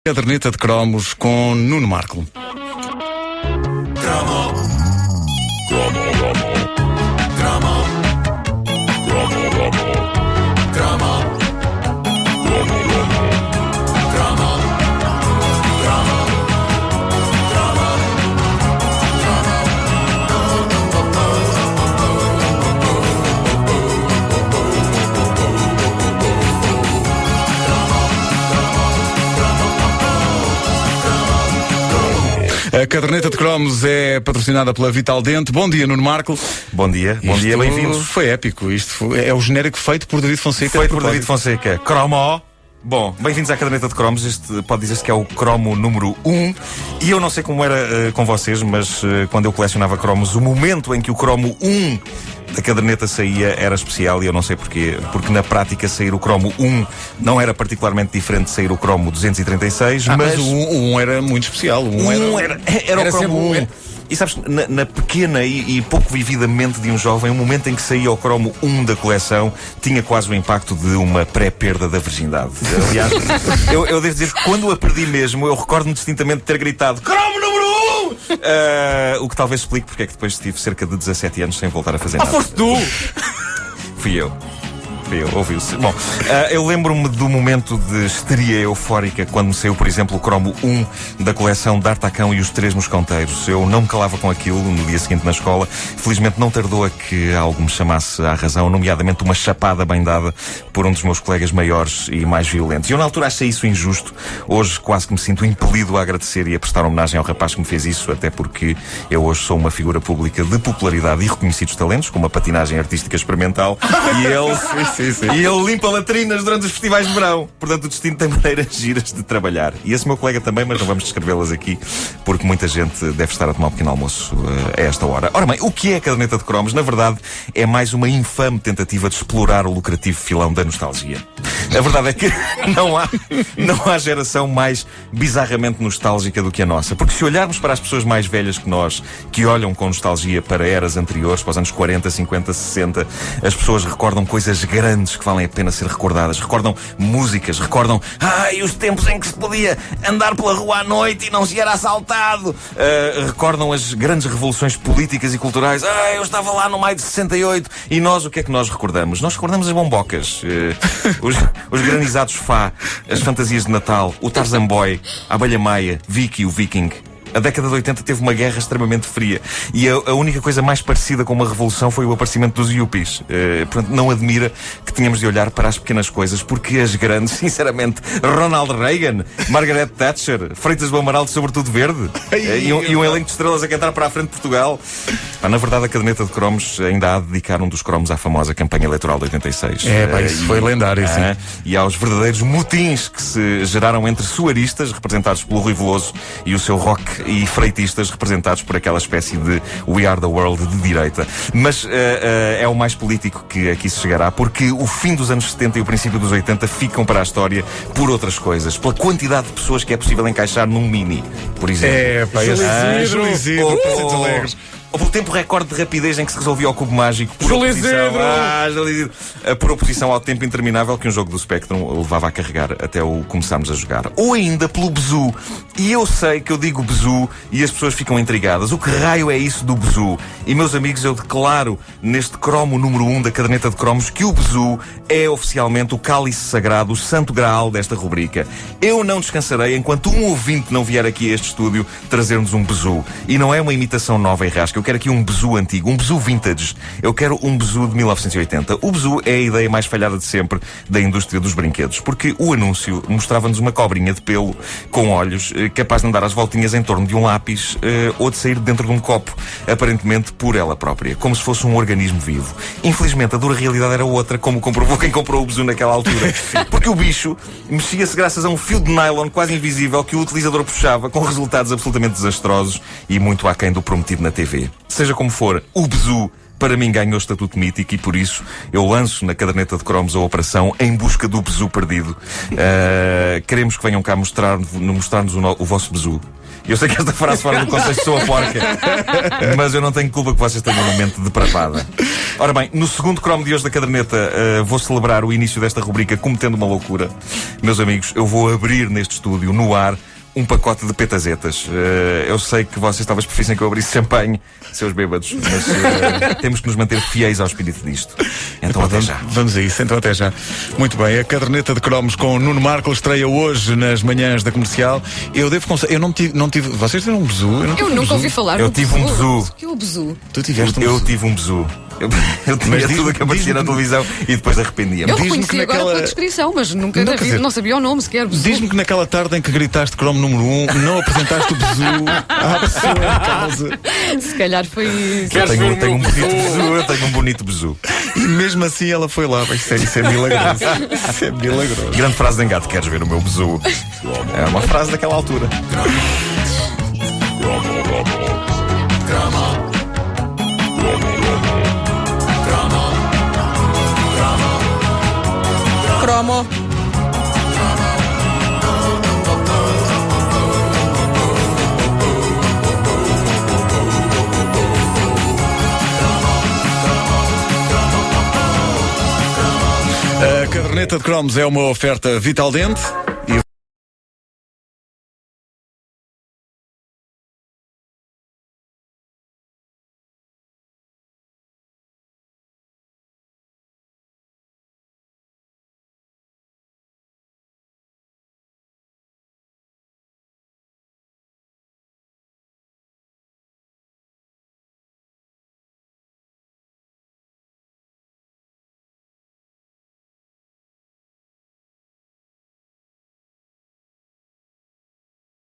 Caderneta de cromos com Nuno Marco. A caderneta de cromos é patrocinada pela Vital Dente. Bom dia, Nuno Marco. Bom dia, bem-vindos. Foi épico. Isto é o genérico feito por David Fonseca. Feito por David Fonseca. Cromo. Bom, bem-vindos à caderneta de cromos. Este pode dizer-se que é o cromo número 1. E eu não sei como era com vocês, mas quando eu colecionava cromos, o momento em que o cromo 1 da caderneta saía era especial, e eu não sei porquê. Porque na prática sair o cromo 1 não era particularmente diferente de sair o cromo 236, mas o 1 era muito especial. O 1 era o cromo 1. E sabes, na pequena e pouco vivida mente de um jovem, o momento em que saía o cromo 1 da coleção tinha quase o impacto de uma pré-perda da virgindade. Aliás, eu devo dizer que quando a perdi mesmo, eu recordo-me distintamente de ter gritado cromo número 1! O que talvez explique porque é que depois tive cerca de 17 anos sem voltar a fazer nada. Foste tu! Fui eu. Ouviu-se. Bom, eu lembro-me do momento de histeria eufórica quando me saiu, por exemplo, o cromo 1 da coleção D'Artacão e os Três Mosconteiros. Eu não me calava com aquilo no dia seguinte na escola. Felizmente não tardou a que algo me chamasse à razão, nomeadamente uma chapada bem dada por um dos meus colegas maiores e mais violentos. E eu na altura achei isso injusto. Hoje quase que me sinto impelido a agradecer e a prestar homenagem ao rapaz que me fez isso, até porque eu hoje sou uma figura pública de popularidade e reconhecidos talentos, com uma patinagem artística experimental, e ele... Sim. E ele limpa latrinas durante os festivais de verão. Portanto, o destino tem maneiras giras de trabalhar. E esse meu colega também, mas não vamos descrevê-las aqui, porque muita gente deve estar a tomar um pequeno almoço a esta hora. Ora bem, o que é a caderneta de cromos? Na verdade, é mais uma infame tentativa de explorar o lucrativo filão da nostalgia. A verdade é que não há geração mais bizarramente nostálgica do que a nossa. Porque se olharmos para as pessoas mais velhas que nós, que olham com nostalgia para eras anteriores, para os anos 40, 50, 60, as pessoas recordam coisas grandes que valem a pena ser recordadas. Recordam músicas, recordam os tempos em que se podia andar pela rua à noite e não se era assaltado. Recordam as grandes revoluções políticas e culturais. Eu estava lá no maio de 68. E nós, o que é que nós recordamos? Nós recordamos as bombocas, os granizados Fá, as fantasias de Natal, o Tarzan Boy, a Abelha Maia, Vicky, o Viking. A década de 80 teve uma guerra extremamente fria. E a única coisa mais parecida com uma revolução foi o aparecimento dos yuppies. Portanto, não admira que tenhamos de olhar para as pequenas coisas, porque as grandes, sinceramente, Ronald Reagan, Margaret Thatcher, Freitas do Amaral, sobretudo verde, e um elenco de estrelas a cantar para a frente de Portugal. Na verdade, a caderneta de cromos ainda há de dedicar um dos cromos à famosa campanha eleitoral de 86. Isso foi lendário, sim. E aos verdadeiros motins que se geraram entre suaristas, representados pelo Rui Veloso, e o seu rock, e freitistas, representados por aquela espécie de We Are the World de direita. Mas é o mais político que aqui se chegará, porque o fim dos anos 70 e o princípio dos 80 ficam para a história por outras coisas. Pela quantidade de pessoas que é possível encaixar num Mini, por exemplo. Júlio Isidro, Houve o tempo recorde de rapidez em que se resolvia o cubo mágico por oposição ao tempo interminável que um jogo do Spectrum levava a carregar até o começarmos a jogar. Ou ainda pelo Bezu. E eu sei que eu digo Bezu e as pessoas ficam intrigadas. O que raio é isso do Bezu? E meus amigos, eu declaro neste cromo número 1 da caderneta de cromos que o Bezu é oficialmente o cálice sagrado, o santo graal desta rubrica. Eu não descansarei enquanto um ouvinte não vier aqui a este estúdio trazer-nos um Bezu. E não é uma imitação nova e rasca. Eu quero aqui um Bezu antigo, um Bezu vintage. Eu quero um Bezu de 1980. O Bezu é a ideia mais falhada de sempre da indústria dos brinquedos, porque o anúncio mostrava-nos uma cobrinha de pelo com olhos, capaz de andar às voltinhas em torno de um lápis ou de sair dentro de um copo, aparentemente por ela própria, como se fosse um organismo vivo. Infelizmente, a dura realidade era outra, como comprovou quem comprou o Bezu naquela altura. Porque o bicho mexia-se graças a um fio de nylon quase invisível que o utilizador puxava, com resultados absolutamente desastrosos e muito aquém do prometido na TV. Seja como for, o Bezu para mim ganhou estatuto mítico e por isso eu lanço na caderneta de cromos a operação Em Busca do Bezu Perdido. Queremos que venham cá mostrar-nos o vosso Bezu. Eu sei que esta frase fora do contexto soa porca, mas eu não tenho culpa que vocês tenham uma mente depravada. Ora bem, no segundo cromo de hoje da caderneta vou celebrar o início desta rubrica cometendo uma loucura. Meus amigos, eu vou abrir neste estúdio, no ar, um pacote de petazetas. Eu sei que vocês talvez preferissem que eu abrisse champanhe, seus bêbados, mas temos que nos manter fiéis ao espírito disto. Então até já. Vamos a isso, então até já. Muito bem, a caderneta de cromos com Nuno Marco estreia hoje nas manhãs da Comercial. Eu devo confessar, eu não tive. Vocês tiveram um bezu? Eu nunca ouvi falar. Eu tive um bezu. O que é o bezu? Tu tiveste um Eu bezu? tive um bezu. Eu tinha tudo o que aparecia na televisão e depois arrependia-me. Eu Diz-me reconheci que agora naquela- pela descrição, mas nunca Não, na quer vida, dizer, não sabia o nome sequer. Bezu. Diz-me que naquela tarde em que gritaste cromo número 1, não apresentaste o bezu à pessoa em causa. Se calhar foi isso. Eu tenho um bonito bezu, eu tenho um bonito bezu. E mesmo assim ela foi lá. Isso é milagroso. Isso é milagroso. Grande frase de engate, queres ver o meu bezu? É uma frase daquela altura. Cromo. A caderneta de cromos é uma oferta Vital Dente.